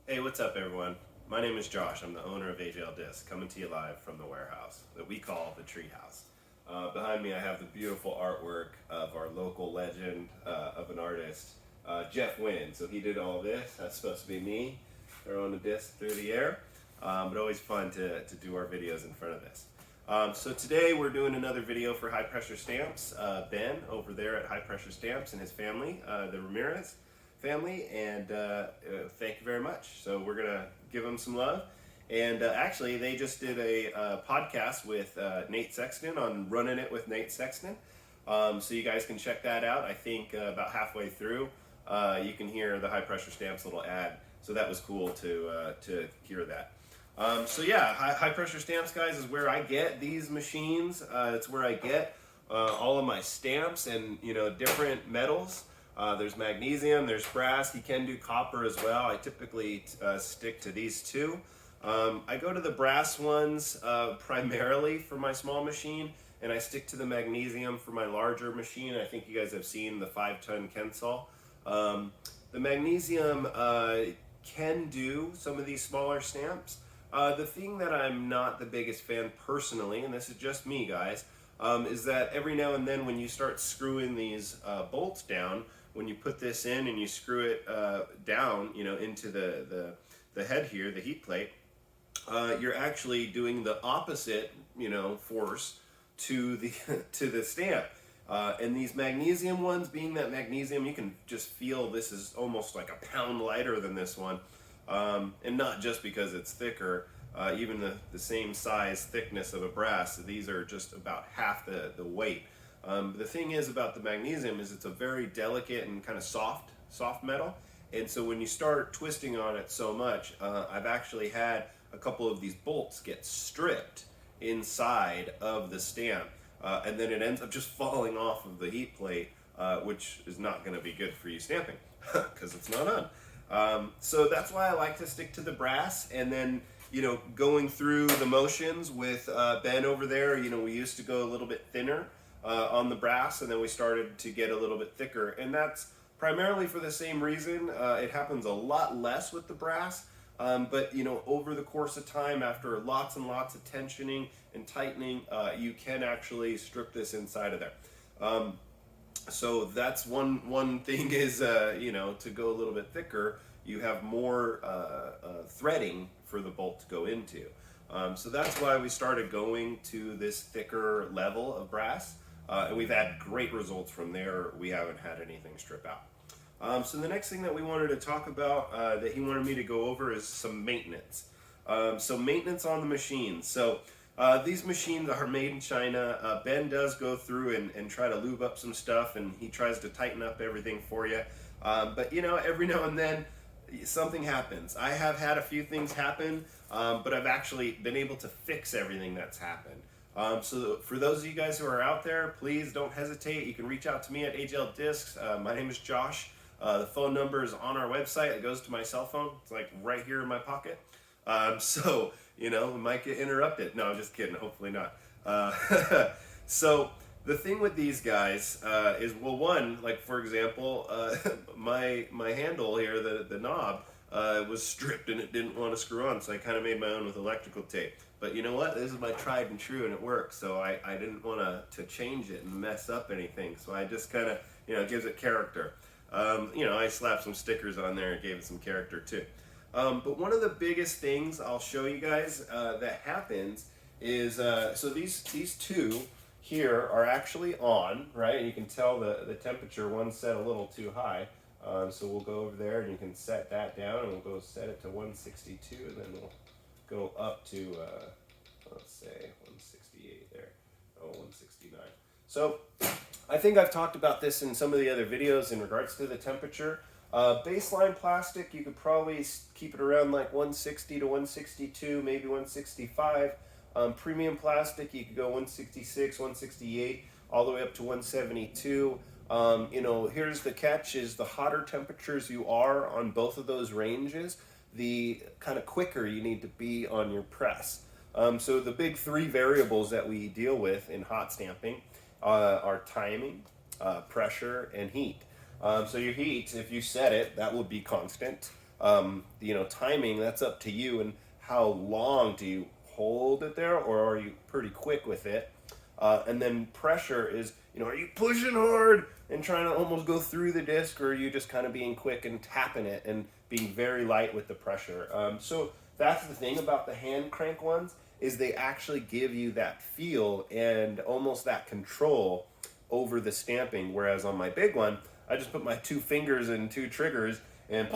Hey, what's up, everyone? My name is Josh. I'm the owner of AGL Disc, coming to you live from the warehouse that we call the Treehouse. Behind me, I have the beautiful artwork of our local legend of an artist, Jeff Wynn. So he did all this. That's supposed to be me throwing the disc through the air. But always fun to do our videos in front of this. So today we're doing another video for High Pressure Stamps. Ben over there at High Pressure Stamps and his family, the Ramirez family, and thank you very much. So we're gonna give them some love. And actually, they just did a podcast with Nate Sexton on Running It with Nate Sexton. So you guys can check that out. I think about halfway through, you can hear the High Pressure Stamps little ad. So that was cool to hear that. So yeah, high pressure stamps, guys, is where I get these machines. It's where I get all of my stamps and different metals. There's magnesium, there's brass. You can do copper as well. I typically stick to these two. I go to the brass ones primarily for my small machine, and I stick to the magnesium for my larger machine. I think you guys have seen the 5-ton Kensal. The magnesium can do some of these smaller stamps. The thing that I'm not the biggest fan personally, and this is just me, guys, is that every now and then when you start screwing these bolts down, when you put this in and you screw it down, into the head here, the heat plate, you're actually doing the opposite, force to the to the stamp. And these magnesium ones, being that magnesium, you can just feel this is almost like a pound lighter than this one. And not just because it's thicker, even the same size thickness of a brass, these are just about half the weight. The thing is about the magnesium is it's a very delicate and kind of soft metal, and so when you start twisting on it so much, I've actually had a couple of these bolts get stripped inside of the stamp, and then it ends up just falling off of the heat plate, which is not going to be good for you stamping because it's not on. So that's why I like to stick to the brass, and then going through the motions with Ben over there, we used to go a little bit thinner on the brass, and then we started to get a little bit thicker, and that's primarily for the same reason. It happens a lot less with the brass, but over the course of time, after lots and lots of tensioning and tightening, you can actually strip this inside of there. So that's one thing is, to go a little bit thicker, you have more threading for the bolt to go into. So that's why we started going to this thicker level of brass, and we've had great results from there. We haven't had anything strip out. So the next thing that we wanted to talk about that he wanted me to go over is some maintenance. So maintenance on the machines. So these machines are made in China. Ben does go through and try to lube up some stuff, and he tries to tighten up everything for you. But every now and then something happens. I have had a few things happen, but I've actually been able to fix everything that's happened. So for those of you guys who are out there, please don't hesitate. You can reach out to me at AGL Discs. My name is Josh. The phone number is on our website. It goes to my cell phone. It's like right here in my pocket. So we might get interrupted. No, I'm just kidding. Hopefully not. So the thing with these guys is, well, one, like for example, my handle here, the knob, was stripped and it didn't want to screw on, so I kind of made my own with electrical tape. But you know what? This is my tried and true, and it works. So I didn't want to change it and mess up anything. So I just kind of, it gives it character. I slapped some stickers on there and gave it some character too. But one of the biggest things I'll show you guys that happens is, so these two here are actually on, right? You can tell the temperature, one's set a little too high. So we'll go over there and you can set that down, and we'll go set it to 162, and then we'll go up to, let's say 168 there. Oh, 169. So I think I've talked about this in some of the other videos in regards to the temperature. Baseline plastic, you could probably keep it around like 160 to 162, maybe 165. Premium plastic, you could go 166, 168, all the way up to 172. Here's the catch: is the hotter temperatures you are on both of those ranges, the kind of quicker you need to be on your press. So the big three variables that we deal with in hot stamping are timing, pressure, and heat. So your heat, if you set it, that will be constant. You know, timing, that's up to you, and how long do you hold it there, or are you pretty quick with it? And then pressure is, you know, are you pushing hard and trying to almost go through the disc, or are you just kind of being quick and tapping it and being very light with the pressure? So that's the thing about the hand crank ones, is they actually give you that feel and almost that control over the stamping. Whereas on my big one, I just put my 2 fingers and 2 triggers and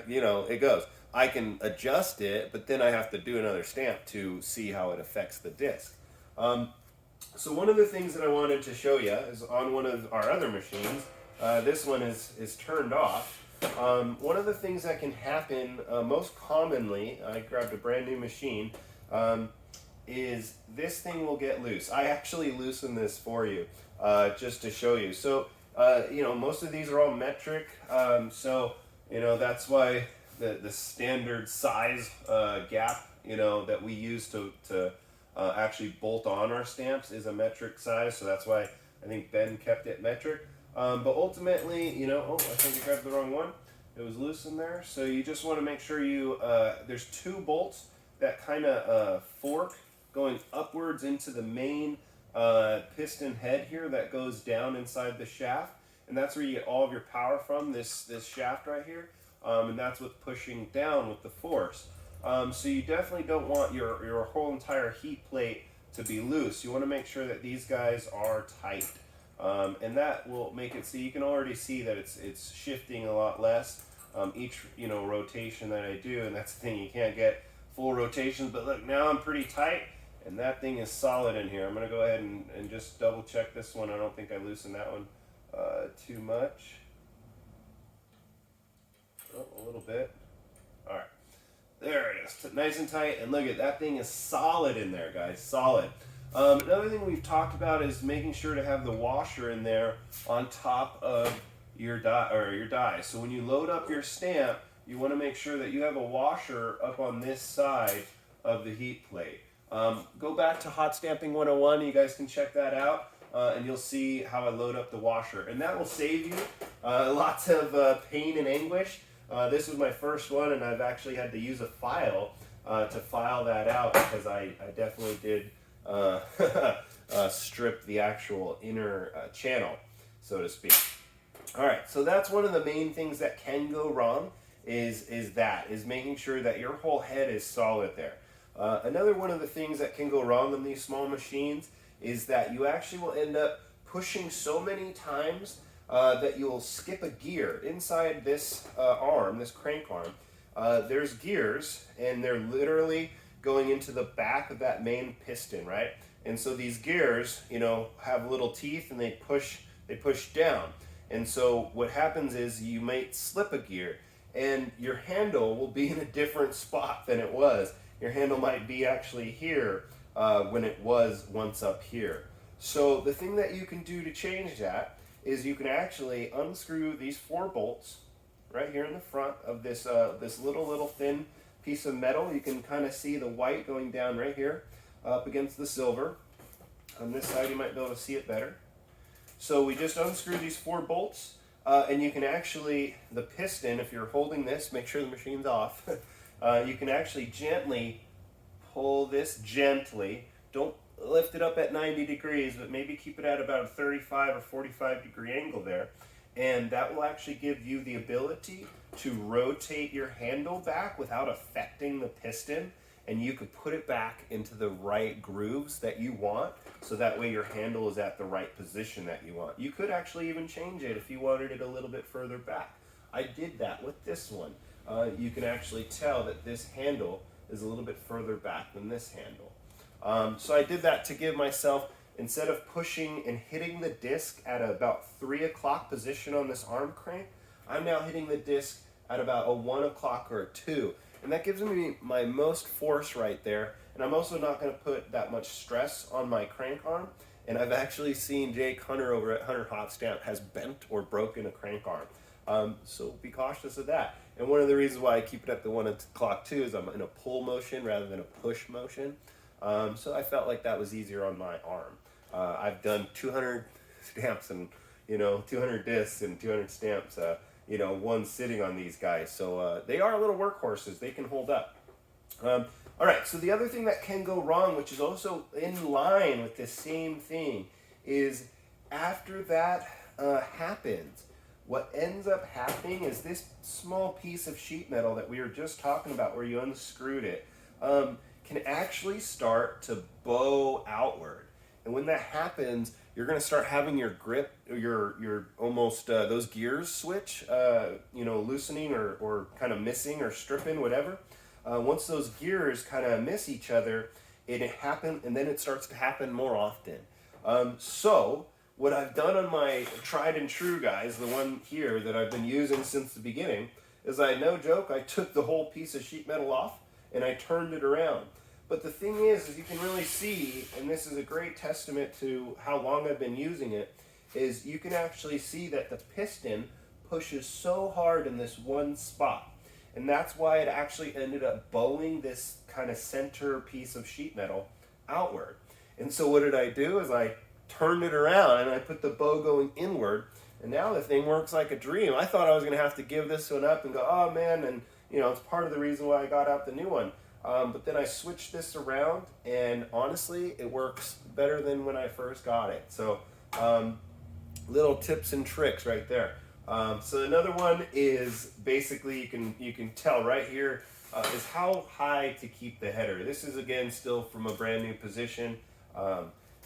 you know, it goes. I can adjust it, but then I have to do another stamp to see how it affects the disc. So one of the things that I wanted to show you is on one of our other machines. This one is turned off. One of the things that can happen most commonly, I grabbed a brand new machine, is this thing will get loose. I actually loosened this for you just to show you. So, you know, most of these are all metric, so, you know, that's why the standard size gap, you know, that we use to actually bolt on our stamps is a metric size, so that's why I think Ben kept it metric. But ultimately, you know, oh, I think I grabbed the wrong one. It was loose in there, so you just want to make sure you, there's 2 bolts that kind of fork going upwards into the main piston head here that goes down inside the shaft, and that's where you get all of your power from, this shaft right here, and that's what's pushing down with the force. So you definitely don't want your whole entire heat plate to be loose. You want to make sure that these guys are tight, and that will make it so you can already see that it's shifting a lot less each, you know, rotation that I do. And that's the thing, you can't get full rotations, but look, now I'm pretty tight and that thing is solid in here. I'm gonna go ahead and just double check this one. I don't think I loosened that one too much. Oh, a little bit. All right, there it is, nice and tight. And look at that thing is solid in there, guys, solid. Another thing we've talked about is making sure to have the washer in there on top of your die. So when you load up your stamp, you want to make sure that you have a washer up on this side of the heat plate. Go back to Hotstamping 101, you guys can check that out, and you'll see how I load up the washer. And that will save you lots of pain and anguish. This was my first one, and I've actually had to use a file to file that out, because I definitely did strip the actual inner channel, so to speak. All right, so that's one of the main things that can go wrong, is making sure that your whole head is solid there. Another one of the things that can go wrong on these small machines is that you actually will end up pushing so many times that you'll skip a gear. Inside this arm, this crank arm, there's gears, and they're literally going into the back of that main piston, right? And so these gears, you know, have little teeth, and they push down. And so what happens is you might slip a gear, and your handle will be in a different spot than it was. Your handle might be actually here when it was once up here. So the thing that you can do to change that is you can actually unscrew these 4 bolts right here in the front of this this little thin piece of metal. You can kind of see the white going down right here up against the silver. On this side you might be able to see it better. So we just unscrew these 4 bolts, and you can actually, the piston, if you're holding this, make sure the machine's off, you can actually gently pull this gently. Don't lift it up at 90 degrees, but maybe keep it at about a 35 or 45 degree angle there. And that will actually give you the ability to rotate your handle back without affecting the piston, and you could put it back into the right grooves that you want, so that way your handle is at the right position that you want. You could actually even change it if you wanted it a little bit further back. I did that with this one. You can actually tell that this handle is a little bit further back than this handle. So I did that to give myself, instead of pushing and hitting the disc at about 3 o'clock position on this arm crank, I'm now hitting the disc at about a 1 o'clock or a 2. And that gives me my most force right there. And I'm also not going to put that much stress on my crank arm. And I've actually seen Jake Hunter over at Hunter Hot Stamp has bent or broken a crank arm. So be cautious of that. And one of the reasons why I keep it at the 1 o'clock too is I'm in a pull motion rather than a push motion. So I felt like that was easier on my arm. I've done 200 stamps and, 200 discs and 200 stamps, one sitting on these guys. So they are little workhorses. They can hold up. All right, so the other thing that can go wrong, which is also in line with this same thing, is after that happens, what ends up happening is this small piece of sheet metal that we were just talking about where you unscrewed it can actually start to bow outward. And when that happens, you're going to start having your grip, your almost those gears switch, loosening or kind of missing or stripping, whatever. Once those gears kind of miss each other, it happens, and then it starts to happen more often. So what I've done on my tried and true guys, the one here that I've been using since the beginning, is no joke, I took the whole piece of sheet metal off and I turned it around. But the thing is you can really see, and this is a great testament to how long I've been using it, is you can actually see that the piston pushes so hard in this one spot. And that's why it actually ended up bowing this kind of center piece of sheet metal outward. And so what did I do is I turned it around and I put the bow going inward, and now the thing works like a dream. I thought I was going to have to give this one up and go, oh man, and it's part of the reason why I got out the new one. But then I switched this around, and honestly, it works better than when I first got it. So little tips and tricks right there. So another one is basically you can tell right here is how high to keep the header. This is again still from a brand new position.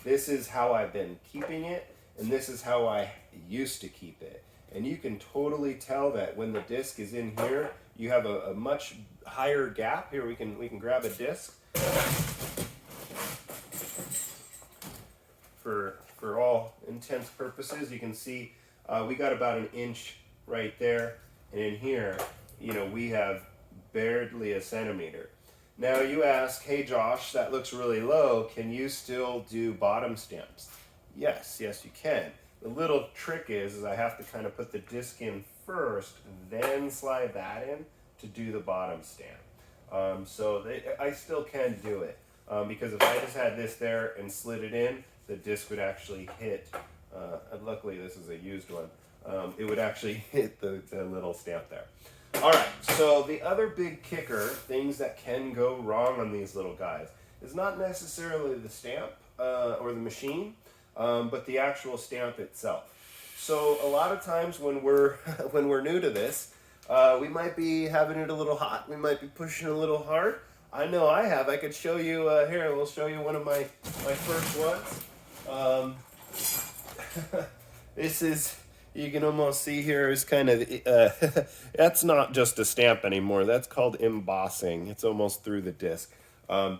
This is how I've been keeping it, and this is how I used to keep it. And you can totally tell that when the disc is in here, you have a much higher gap. Here we can grab a disc for all intents purposes. You can see we got about an inch right there, and in here, we have barely a centimeter. Now you ask, hey Josh, that looks really low. Can you still do bottom stamps? Yes, you can. The little trick is I have to kind of put the disc in first, then slide that in to do the bottom stamp. I still can do it because if I just had this there and slid it in, the disc would actually hit. Luckily, this is a used one. It would actually hit the little stamp there. All right, so the other big kicker, things that can go wrong on these little guys, is not necessarily the stamp or the machine, but the actual stamp itself. So a lot of times when we're when we're new to this, we might be having it a little hot. We might be pushing a little hard. I know I have. I could show you here. We'll show you one of my first ones. This is, you can almost see here is kind of, that's not just a stamp anymore. That's called embossing. It's almost through the disc. Oh,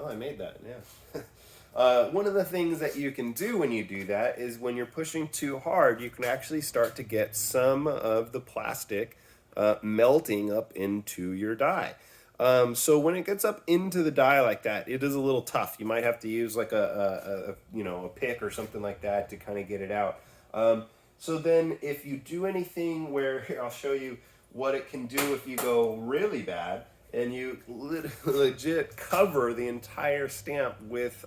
I made that, yeah. One of the things that you can do when you do that is when you're pushing too hard, you can actually start to get some of the plastic melting up into your die. So when it gets up into the die like that, it is a little tough. You might have to use like a pick or something like that to kind of get it out. So then if you do anything where, here, I'll show you what it can do if you go really bad and you legit cover the entire stamp with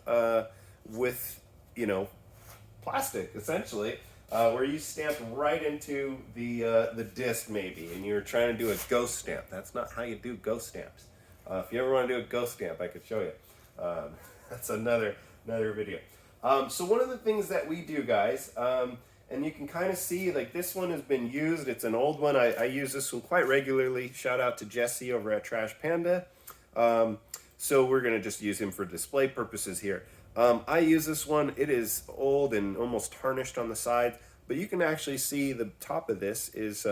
plastic, essentially, where you stamp right into the disc maybe, and you're trying to do a ghost stamp. That's not how you do ghost stamps. If you ever want to do a ghost stamp, I could show you. That's another video. So one of the things that we do, guys, and you can kind of see, like, this one has been used. It's an old one. I use this one quite regularly. Shout out to Jesse over at Trash Panda. So we're going to just use him for display purposes here. I use this one. It is old and almost tarnished on the sides, but you can actually see the top of this is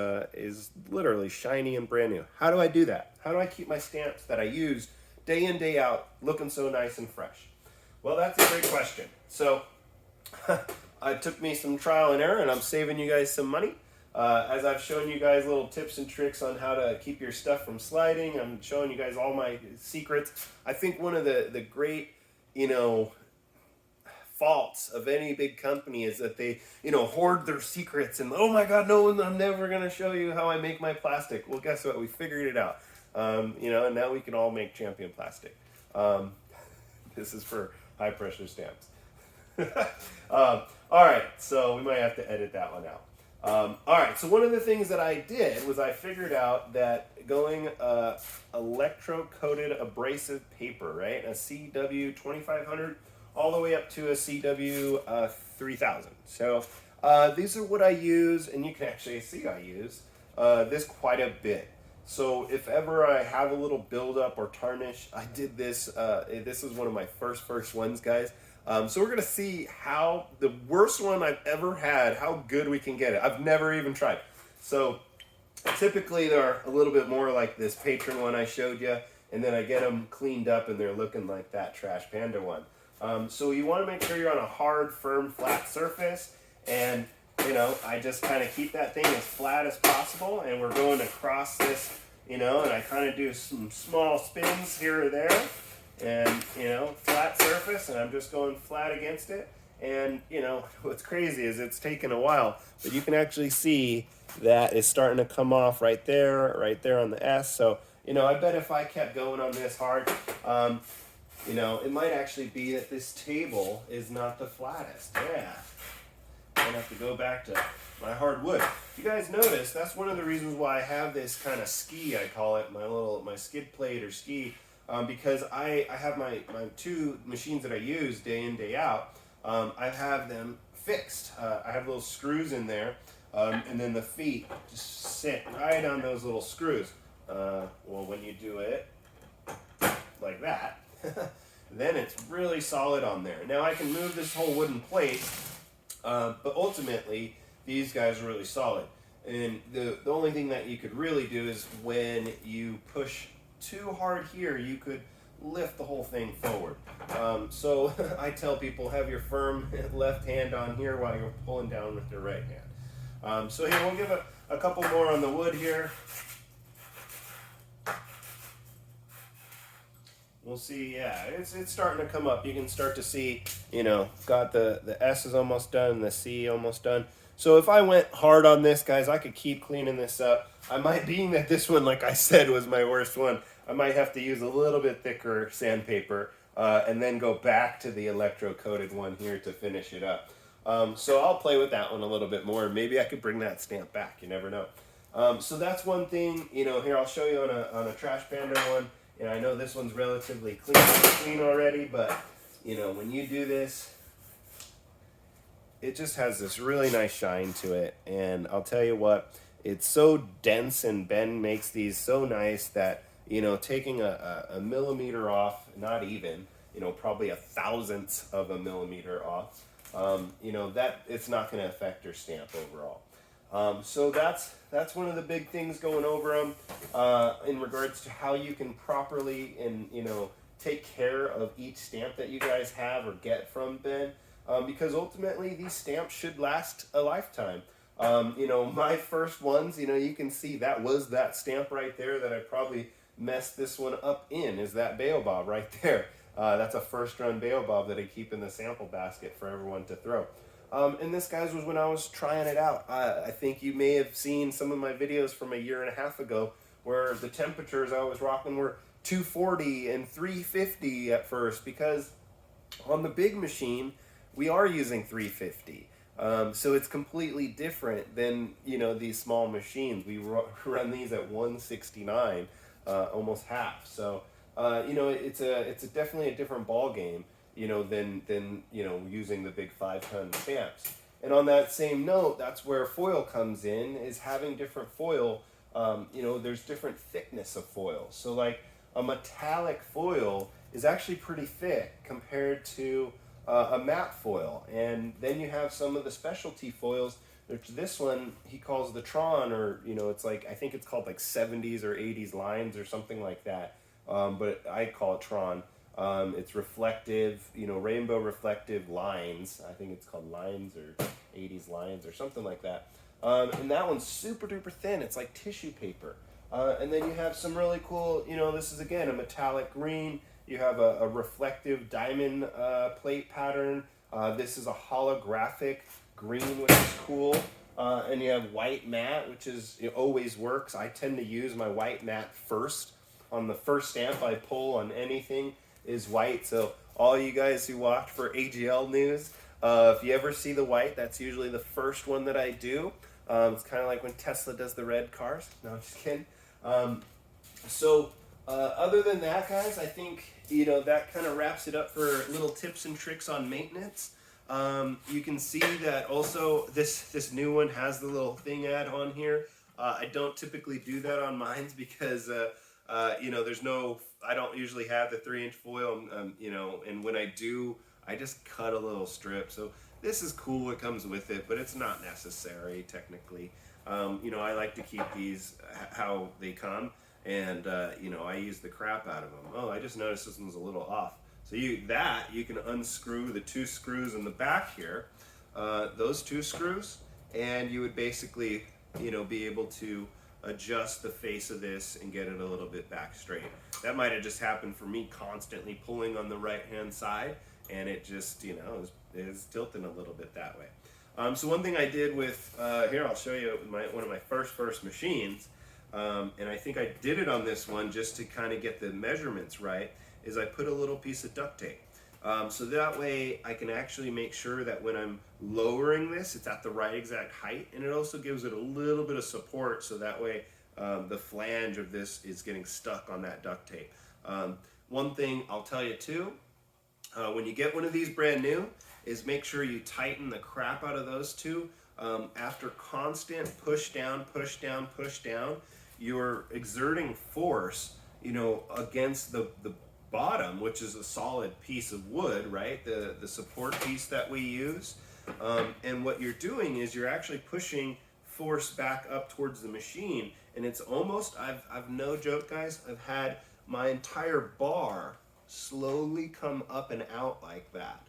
literally shiny and brand new. How do I do that? How do I keep my stamps that I use day in, day out looking so nice and fresh? Well, that's a great question. So it took me some trial and error, and I'm saving you guys some money. As I've shown you guys little tips and tricks on how to keep your stuff from sliding, I'm showing you guys all my secrets. I think one of the great, faults of any big company is that they, hoard their secrets and, oh my God, no, I'm never going to show you how I make my plastic. Well, guess what? We figured it out. And now we can all make champion plastic. This is for high pressure stamps. All right, so we might have to edit that one out. Alright, so one of the things that I did was I figured out that going electro-coated abrasive paper, right, a CW 2500 all the way up to a CW 3000. So these are what I use, and you can actually see I use this quite a bit. So if ever I have a little buildup or tarnish, I did this. This is one of my first ones, guys. So we're gonna see how the worst one I've ever had, how good we can get it. I've never even tried. So typically they're a little bit more like this patron one I showed you, and then I get them cleaned up and they're looking like that Trash Panda one. So you want to make sure you're on a hard, firm, flat surface, and you know, I just kind of keep that thing as flat as possible, and we're going across this, you know, and I kind of do some small spins here or there, and, you know, flat surface, and I'm just going flat against it, and, you know, what's crazy is it's taken a while, but you can actually see that it's starting to come off right there on the S, so, you know, I bet if I kept going on this hard, you know, it might actually be that this table is not the flattest, yeah. I'm gonna have to go back to my hardwood. You guys notice that's one of the reasons why I have this kind of ski, I call it, my skid plate or ski, because I have my two machines that I use day in, day out. I have them fixed. I have little screws in there, and then the feet just sit right on those little screws. Well, when you do it like that, then it's really solid on there. Now I can move this whole wooden plate, but ultimately these guys are really solid. And the only thing that you could really do is when you push too hard here, you could lift the whole thing forward. So I tell people, have your firm left hand on here while you're pulling down with your right hand. So here, we'll give a couple more on the wood here. We'll see, yeah, it's starting to come up. You can start to see, you know, got the S is almost done, the C almost done. So if I went hard on this, guys, I could keep cleaning this up. I might, being that this one, like I said, was my worst one, I might have to use a little bit thicker sandpaper and then go back to the electro-coated one here to finish it up. So I'll play with that one a little bit more. Maybe I could bring that stamp back, you never know. So that's one thing, you know, here I'll show you on a Trash Panda one. And I know this one's relatively clean already, but, you know, when you do this, it just has this really nice shine to it. And I'll tell you what, it's so dense, and Ben makes these so nice that, you know, taking a millimeter off, not even, you know, probably a thousandth of a millimeter off, you know, that it's not going to affect your stamp overall. So that's one of the big things going over them in regards to how you can properly and, you know, take care of each stamp that you guys have or get from Ben, because ultimately these stamps should last a lifetime. You know, my first ones, you know, you can see that was that stamp right there that I probably messed this one up in, is that Baobab right there. That's a first run Baobab that I keep in the sample basket for everyone to throw. And this, guys, was when I was trying it out. I think you may have seen some of my videos from a year and a half ago where the temperatures I was rocking were 240 and 350 at first, because on the big machine, we are using 350. So it's completely different than, you know, these small machines. We run these at 169, almost half. So, you know, it's definitely a different ball game, you know, than you know, using the big 5-ton stamps. And on that same note, that's where foil comes in, is having different foil. You know, there's different thickness of foil. So like a metallic foil is actually pretty thick compared to a matte foil. And then you have some of the specialty foils, which this one he calls the Tron, or, you know, it's like, I think it's called like 70s or 80s lines or something like that. But I call it Tron. It's reflective, you know, rainbow reflective lines. I think it's called lines, or 80s lines or something like that. And that one's super duper thin. It's like tissue paper. And then you have some really cool, you know, this is again a metallic green. You have a reflective diamond plate pattern. This is a holographic green, which is cool. And you have white matte, which is, it always works. I tend to use my white matte first. On the first stamp I pull on anything is white. So all you guys who watch for AGL news, if you ever see the white, that's usually the first one that I do. It's kind of like when Tesla does the red cars. No, I'm just kidding. Other than that, guys, I think, you know, that kind of wraps it up for little tips and tricks on maintenance. You can see that also this new one has the little thing add on here. I don't typically do that on mines because, you know, I don't usually have the 3-inch foil, you know, and when I do, I just cut a little strip. So this is cool, it comes with it, but it's not necessary technically. You know, I like to keep these how they come, and you know, I use the crap out of them. Oh, I just noticed this one's a little off. So you can unscrew the 2 screws in the back here, those 2 screws, and you would basically, you know, be able to adjust the face of this and get it a little bit back straight. That might have just happened for me constantly pulling on the right hand side, and it just, you know, is tilting a little bit that way. So one thing I did with, here I'll show you one of my first machines, and I think I did it on this one just to kind of get the measurements right, is I put a little piece of duct tape. So that way I can actually make sure that when I'm lowering this, it's at the right exact height, and it also gives it a little bit of support, so that way the flange of this is getting stuck on that duct tape. One thing I'll tell you too, when you get one of these brand new, is make sure you tighten the crap out of those 2. After constant push down, you're exerting force, you know, against the bottom, which is a solid piece of wood, right? The support piece that we use. And what you're doing is you're actually pushing force back up towards the machine. And it's almost, I've no joke, guys, I've had my entire bar slowly come up and out like that.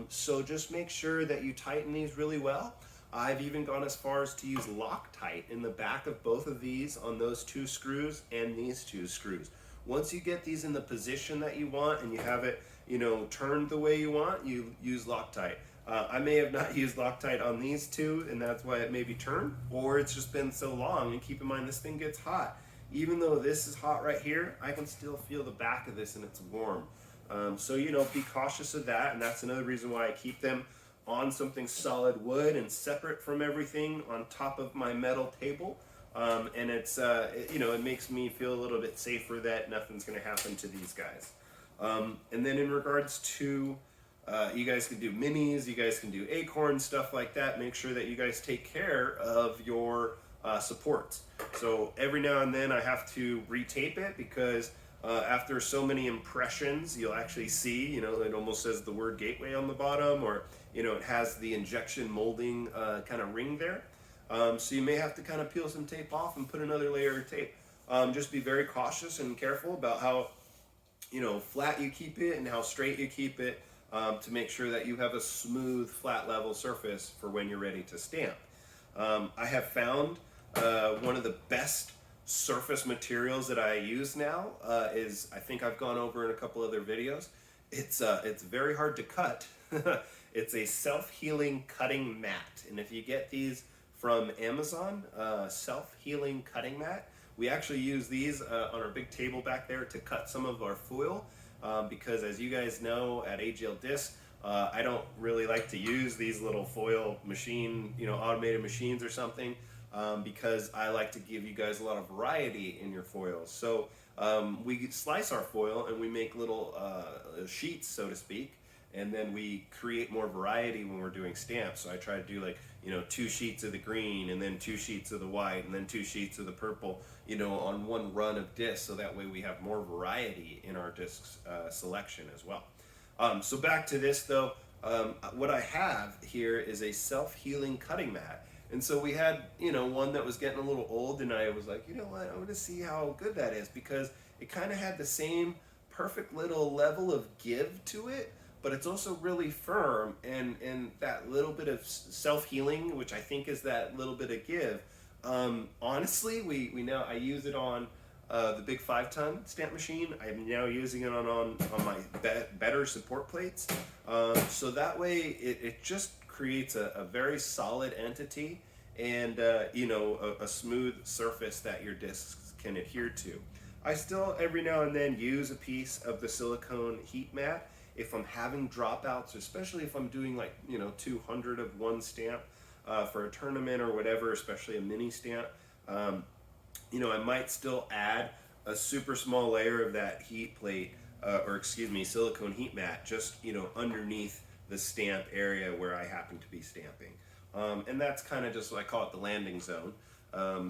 So just make sure that you tighten these really well. I've even gone as far as to use Loctite in the back of both of these on those 2 screws and these 2 screws. Once you get these in the position that you want and you have it, you know, turned the way you want, you use Loctite. I may have not used Loctite on these 2, and that's why it may be turned, or it's just been so long. And keep in mind, this thing gets hot. Even though this is hot right here, I can still feel the back of this and it's warm. So, you know, be cautious of that, and that's another reason why I keep them on something solid wood and separate from everything on top of my metal table. And it's, you know, it makes me feel a little bit safer that nothing's going to happen to these guys. And then in regards to, you guys can do minis, you guys can do acorns, stuff like that. Make sure that you guys take care of your supports. So every now and then I have to retape it because after so many impressions, you'll actually see, you know, it almost says the word gateway on the bottom, or, you know, it has the injection molding kind of ring there. So you may have to kind of peel some tape off and put another layer of tape. Just be very cautious and careful about how, you know, flat you keep it and how straight you keep it, to make sure that you have a smooth, flat, level surface for when you're ready to stamp. I have found one of the best surface materials that I use now is, I think I've gone over in a couple other videos. It's very hard to cut. It's a self-healing cutting mat, and if you get these from Amazon, self-healing cutting mat, we actually use these on our big table back there to cut some of our foil, because as you guys know, at AGL Disc, I don't really like to use these little foil machine, you know, automated machines or something, because I like to give you guys a lot of variety in your foils. So we slice our foil and we make little sheets, so to speak, and then we create more variety when we're doing stamps. So I try to do, like, you know, 2 sheets of the green, and then 2 sheets of the white, and then 2 sheets of the purple, you know, on one run of discs, so that way we have more variety in our discs selection as well. So back to this though, what I have here is a self-healing cutting mat. And so we had, you know, one that was getting a little old, and I was like, you know what, I want to see how good that is, because it kind of had the same perfect little level of give to it, but it's also really firm, and that little bit of self-healing, which I think is that little bit of give. Honestly, we now, I use it on the big 5-ton stamp machine. I'm now using it on my better support plates. So that way it just creates a very solid entity, and you know, a smooth surface that your discs can adhere to. I still every now and then use a piece of the silicone heat mat if I'm having dropouts, especially if I'm doing, like, you know, 200 of one stamp. for a tournament or whatever, especially a mini stamp. You know, I might still add a super small layer of that heat plate, silicone heat mat, just, you know, underneath the stamp area where I happen to be stamping. And that's kind of just, I call it the landing zone.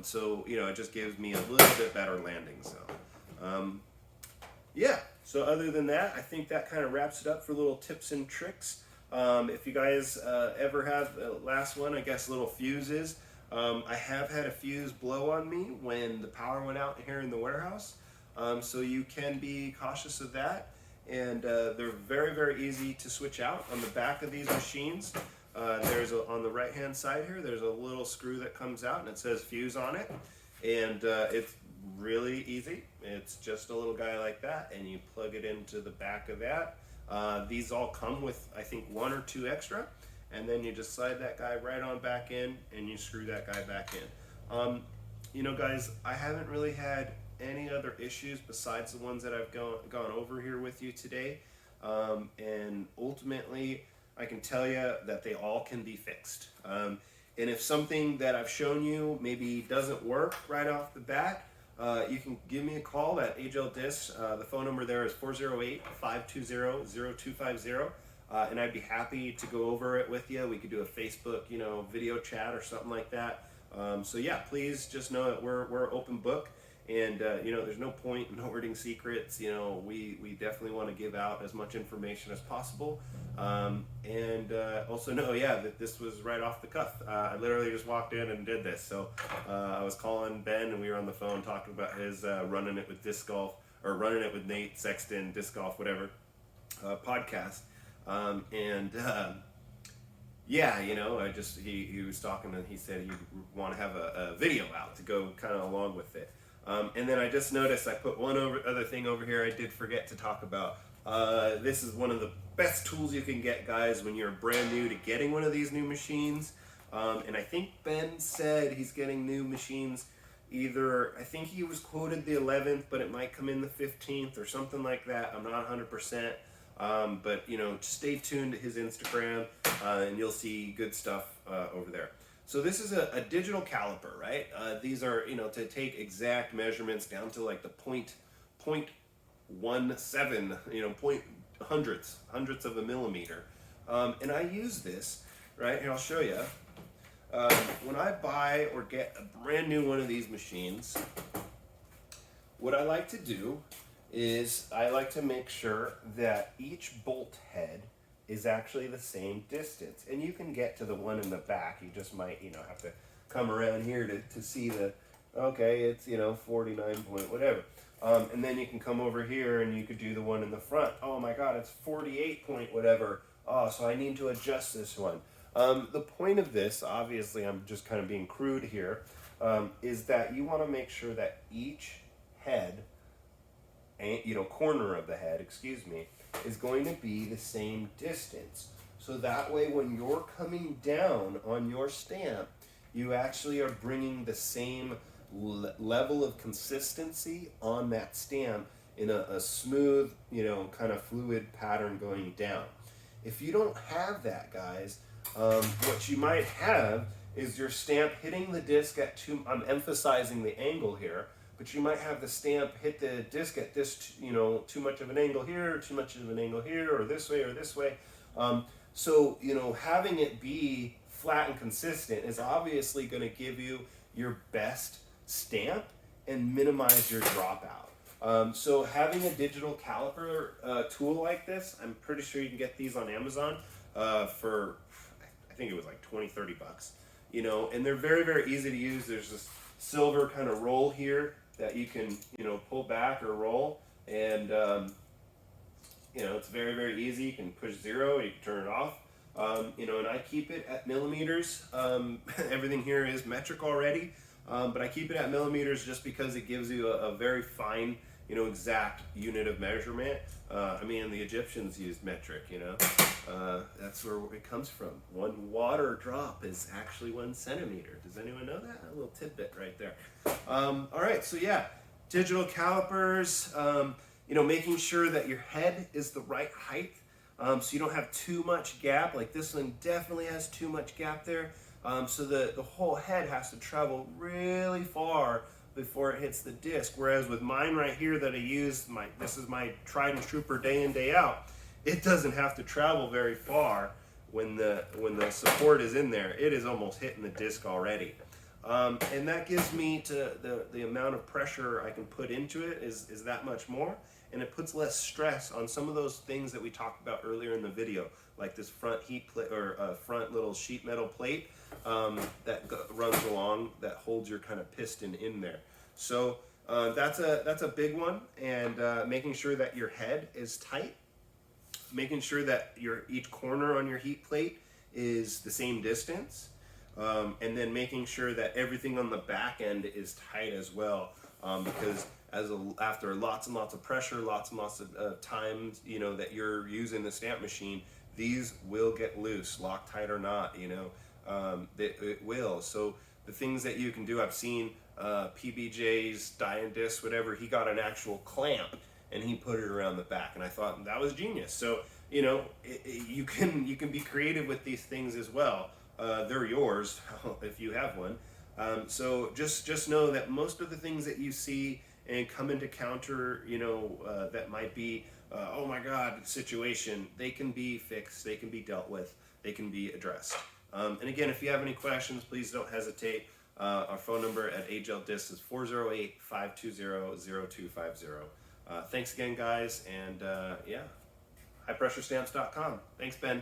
So, you know, it just gives me a little bit better landing zone. Yeah, so other than that, I think that kind of wraps it up for little tips and tricks. If you guys ever have, last one, I guess, little fuses. I have had a fuse blow on me when the power went out here in the warehouse. So you can be cautious of that. And they're very, very easy to switch out. On the back of these machines, on the right hand side here, there's a little screw that comes out and it says fuse on it. And it's really easy. It's just a little guy like that, and you plug it into the back of that. These all come with, I think, 1 or 2 extra, and then you just slide that guy right on back in and you screw that guy back in. You know, guys, I haven't really had any other issues besides the ones that I've gone over here with you today, and ultimately I can tell you that they all can be fixed. And if something that I've shown you maybe doesn't work right off the bat, you can give me a call at AGL Discs. The phone number there is 408-520-0250, and I'd be happy to go over it with you. We could do a Facebook, you know, video chat or something like that. So yeah, please just know that we're an open book, and you know, there's no point in hoarding secrets. You know, we definitely want to give out as much information as possible, and also know, yeah, that this was right off the cuff. I literally just walked in and did this. So I was calling Ben, and we were on the phone talking about his running it with disc golf, or running it with Nate Sexton disc golf, whatever, podcast, and yeah, you know, he was talking, and he said he'd want to have a video out to go kind of along with it. And then I just noticed I put one other thing over here I did forget to talk about. This is one of the best tools you can get, guys, when you're brand new to getting one of these new machines. And I think Ben said he's getting new machines either, I think he was quoted the 11th, but it might come in the 15th or something like that. I'm not 100%. But, you know, stay tuned to his Instagram, and you'll see good stuff over there. So this is a digital caliper, right? These are, you know, to take exact measurements down to like the point 0.17, you know, hundredths of a millimeter. And I use this, right? Here, I'll show you. When I buy or get a brand new one of these machines, what I like to do is I like to make sure that each bolt head is actually the same distance. And you can get to the one in the back. You just might, you know, have to come around here to see the, okay, it's, you know, 49 point whatever. And then you can come over here and you could do the one in the front. Oh my God, it's 48 point whatever. Oh, so I need to adjust this one. The point of this, obviously I'm just kind of being crude here, is that you want to make sure that each head, you know, corner of the head, excuse me, is going to be the same distance. So that way when you're coming down on your stamp, you actually are bringing the same level of consistency on that stamp in a smooth, you know, kind of fluid pattern going down. If you don't have that, guys, what you might have is your stamp hitting the disc at I'm emphasizing the angle here, but you might have the stamp hit the disc at this, you know, too much of an angle here, or too much of an angle here, or this way or this way. So, you know, having it be flat and consistent is obviously going to give you your best stamp and minimize your dropout. So having a digital caliper tool like this, I'm pretty sure you can get these on Amazon for, I think it was like 20-30 bucks, you know, and they're very, very easy to use. There's this silver kind of roll here that you can, you know, pull back or roll, and you know, it's very, very easy. You can push 0, you can turn it off, you know, and I keep it at millimeters. Everything here is metric already, but I keep it at millimeters just because it gives you a very fine, you know, exact unit of measurement. I mean, the Egyptians used metric, you know. That's where it comes from. 1 water drop is actually 1 centimeter. Does anyone know that? A little tidbit right there. All right, so yeah, digital calipers, you know, making sure that your head is the right height, so you don't have too much gap. Like this one definitely has too much gap there. So the whole head has to travel really far before it hits the disc. Whereas with mine right here that I use, this is my tried and trooper day in, day out, it doesn't have to travel very far when the support is in there. It is almost hitting the disc already. And that gives me the amount of pressure I can put into it is that much more, and it puts less stress on some of those things that we talked about earlier in the video, like this front heat plate or front little sheet metal plate that runs along that holds your kind of piston in there. So that's a big one, and making sure that your head is tight, making sure that each corner on your heat plate is the same distance. And then making sure that everything on the back end is tight as well, because after lots and lots of pressure, lots and lots of times, that you're using the stamp machine, these will get loose, Loctite or not, it will. So the things that you can do, I've seen PBJ's die and disc, whatever, he got an actual clamp and he put it around the back, and I thought that was genius. So you can be creative with these things as well. They're yours if you have one. So just know that most of the things that you see and come into counter, that might be, oh my God, situation, they can be fixed, they can be dealt with, they can be addressed. And again, if you have any questions, please don't hesitate. Our phone number at AGL Disc is 408-520-0250. Thanks again, guys, and highpressurestamps.com. Thanks, Ben.